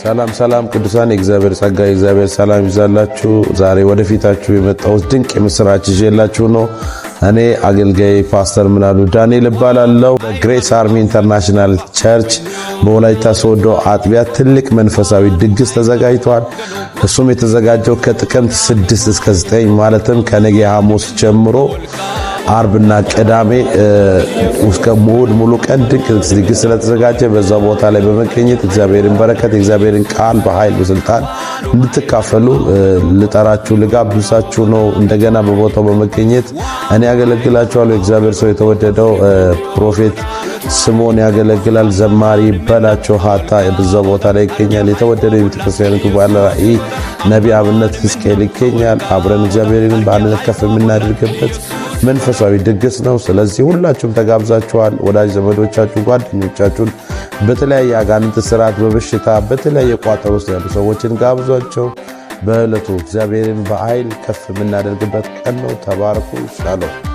ሰላም ቅዱሳን የእግዚአብሔር ጸጋ የእግዚአብሔር ሰላም ይዛላችሁ። ዛሬ ወደፊታችሁ የመጣሁት ድንቅ የምስራች ይዤላችሁ ነው። እኔ አገልጋይ ፓስተር ምናሉ ዳንኤል እባላለሁ። በግሬስ አርሚ ኢንተርናሽናል ቸርች በወላይታ ሶዶ አጥቢያ ትልቅ መንፈሳዊ ድግስ ተዘጋጅቷል። እሱም የተዘጋጀው ከጥቅምት 6 እስከ 9 ማለትም ከነገ ሐሙስ ጀምሮ አርብና ቅዳሜ እስከ እሑድ ሙሉ ቀን ድንቅ ድግስ ስለተዘጋጀ በዛ ቦታ ላይ በመገኘት እግዚአብሔርን በረከት እግዚአብሔርን ቃል በኃይል በስልጣን እንድትካፈሉ ልጠራችሁ ልጋብዛችሁ ነው። እንደገና በቦታው በመገኘት እኔ ያገለግላችኋለሁ። እግዚአብሔር ሰው የተወደደው ፕሮፌት ስምዖን ያገለግላል። ዘማሪ በላቸው ሀታ በዛ ቦታ ላይ ይገኛል። የተወደደው የቤተክርስቲያኒቱ ባለ ራእይ ነቢይ አብነት ሕዝቅኤል ይገኛል። አብረን እግዚአብሔርን በአንድነት ከፍ የምናደርግበት መንፈሳዊ ድግስ ነው። ስለዚህ ሁላችሁም ተጋብዛችኋል። ወዳጅ ዘመዶቻችሁ፣ ጓደኞቻችሁን በተለያየ አጋንንት ስርዓት በበሽታ በተለያየ ቋጠሮ ውስጥ ያሉ ሰዎችን ጋብዟቸው። በዕለቱ እግዚአብሔርን በኃይል ከፍ የምናደርግበት ቀን ነው። ተባረኩ። ሻሎም